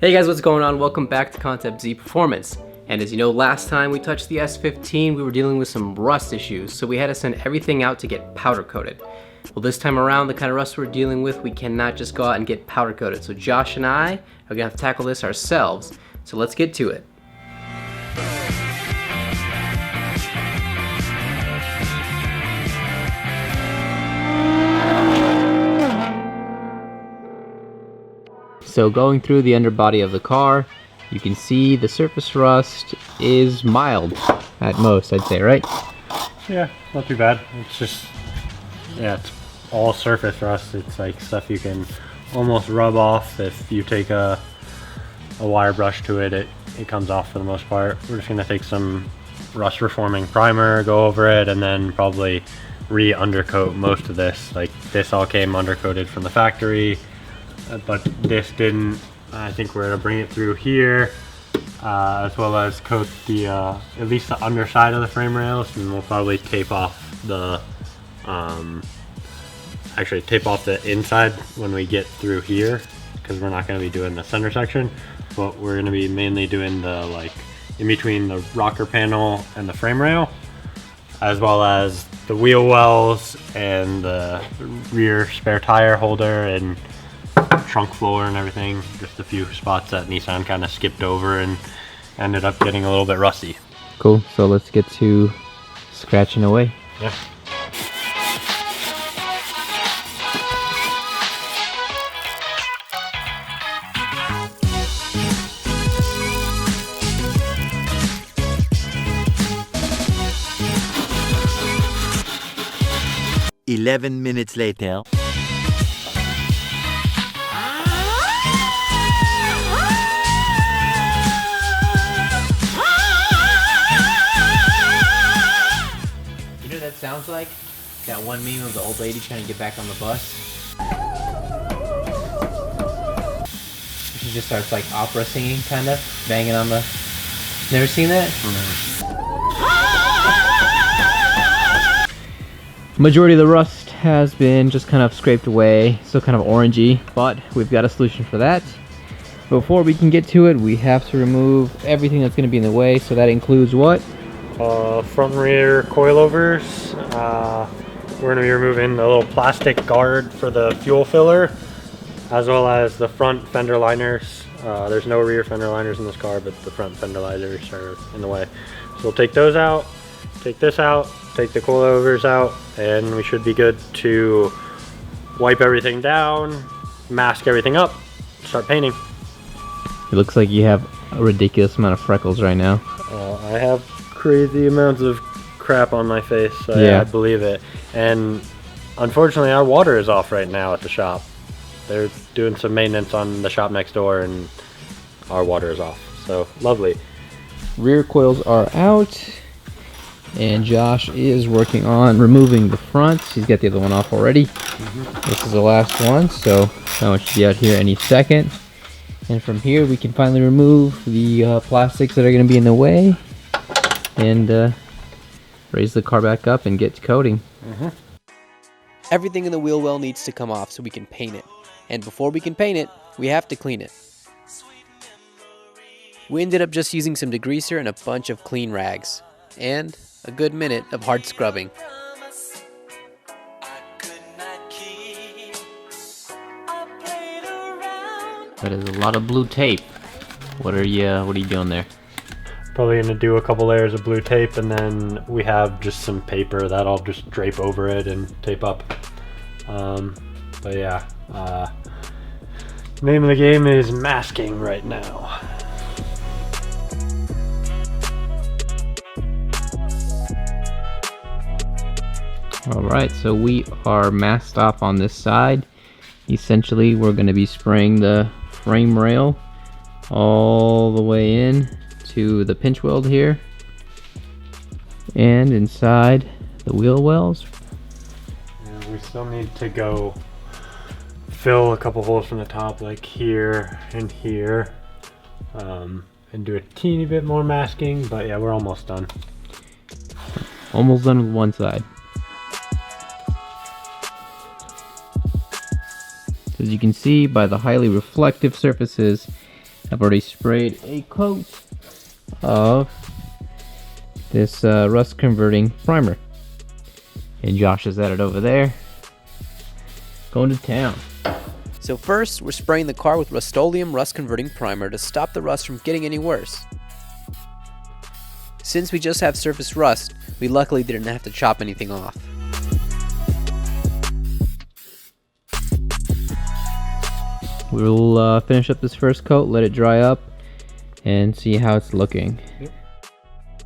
Hey guys, what's going on? Welcome back to Concept Z Performance. And as you know, last time we touched the S15, we were dealing with some rust issues, so we had to send everything out to get powder coated. Well, this time around, the kind of rust we're dealing with, we cannot just go out and get powder coated. So Josh and I are gonna have to tackle this ourselves. So let's get to it. So going through the underbody of the car, you can see the surface rust is mild at most, I'd say, right? Yeah, not too bad. It's just, it's all surface rust. It's like stuff you can almost rub off. If you take a wire brush to it, it comes off for the most part. We're just gonna take some rust reforming primer, go over it, and then probably re-undercoat most of this. Like this all came undercoated from the factory, but this didn't. I think we're gonna bring it through here, as well as coat the at least the underside of the frame rails, and we'll probably tape off the actually tape off the inside when we get through here, because we're not going to be doing the center section, but we're going to be mainly doing the like in between the rocker panel and the frame rail, as well as the wheel wells and the rear spare tire holder and trunk floor and everything. Just a few spots that Nissan kind of skipped over and ended up getting a little bit rusty. Cool, so let's get to scratching away. Yeah. Eleven minutes later. You know what that sounds like? That one meme of the old lady trying to get back on the bus. She just starts like opera singing, kind of banging on the. Never seen that? Majority of the rust has been just kind of scraped away, still kind of orangey, but we've got a solution for that. Before we can get to it, we have to remove everything that's going to be in the way, so that includes what? Front and rear coilovers. We're going to be removing the little plastic guard for the fuel filler, as well as the front fender liners. There's no rear fender liners in this car, but the front fender liners are in the way. So we'll take those out, take this out, take the coilovers out, and we should be good to wipe everything down, mask everything up, start painting. It looks like you have a ridiculous amount of freckles right now. I have crazy amounts of crap on my face, so yeah, I believe it. And unfortunately our water is off right now at the shop. They're doing some maintenance on the shop next door and our water is off, so lovely. Rear coils are out, and Josh is working on removing the front. He's got the other one off already. This is the last one, so that one should be out here any second. And from here we can finally remove the plastics that are going to be in the way and raise the car back up and get to coating. Everything in the wheel well needs to come off so we can paint it. And before we can paint it, we have to clean it. We ended up just using some degreaser and a bunch of clean rags. And a good minute of hard scrubbing. That is a lot of blue tape. What are you doing there? Probably gonna do a couple layers of blue tape, and then we have just some paper that I'll just drape over it and tape up. But yeah, name of the game is masking right now. Alright, so we are masked off on this side. Essentially, we're going to be spraying the frame rail all the way in to the pinch weld here and inside the wheel wells. And we still need to go fill a couple holes from the top, like here and here, and do a teeny bit more masking, but yeah, we're almost done. Almost done with one side. As you can see by the highly reflective surfaces, I've already sprayed a coat of this rust converting primer. And Josh has that over there. Going to town. So first, we're spraying the car with rust-oleum rust converting primer to stop the rust from getting any worse. Since we just have surface rust, we luckily didn't have to chop anything off. We'll finish up this first coat, let it dry up, and see how it's looking.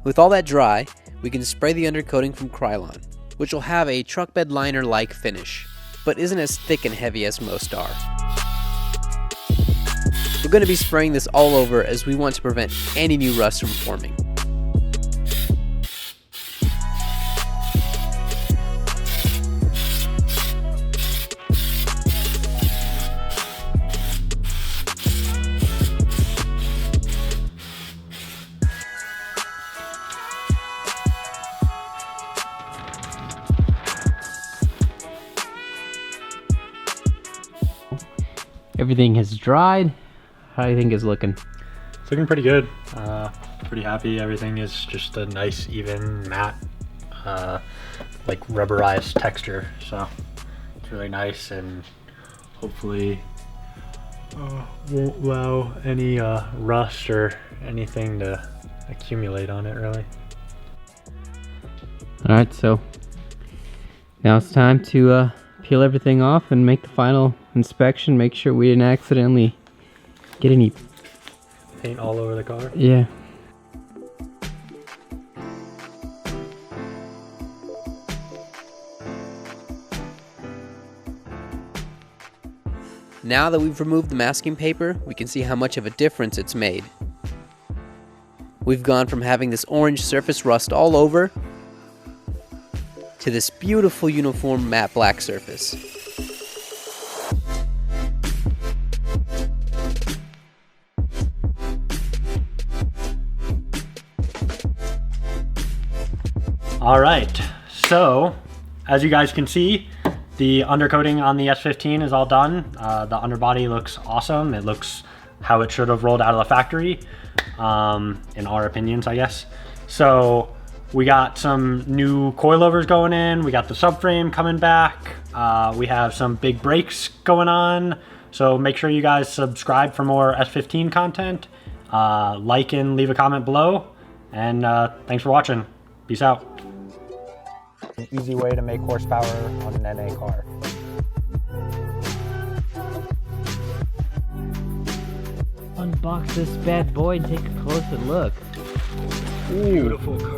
With all that dry, we can spray the undercoating from Krylon, which will have a truck bed liner-like finish, but isn't as thick and heavy as most are. We're going to be spraying this all over as we want to prevent any new rust from forming. Everything has dried. How do you think it's looking? It's looking pretty good. Pretty happy. Everything is just a nice, even, matte, like rubberized texture. So it's really nice, and hopefully won't allow any rust or anything to accumulate on it, really. Alright, so now it's time to peel everything off and make the final inspection. Make sure we didn't accidentally get any Paint all over the car. Yeah. Now that we've removed the masking paper, we can see how much of a difference it's made. We've gone from having this orange surface rust all over to this beautiful uniform matte black surface. All right, so as you guys can see, the undercoating on the S15 is all done. The underbody looks awesome. It looks how it should have rolled out of the factory, in our opinions, I guess. So we got some new coilovers going in. We got the subframe coming back. We have some big brakes going on. So make sure you guys subscribe for more S15 content. Like and leave a comment below. And thanks for watching. Peace out. An easy way to make horsepower on an NA car. Unbox this bad boy and take a closer look. Beautiful car.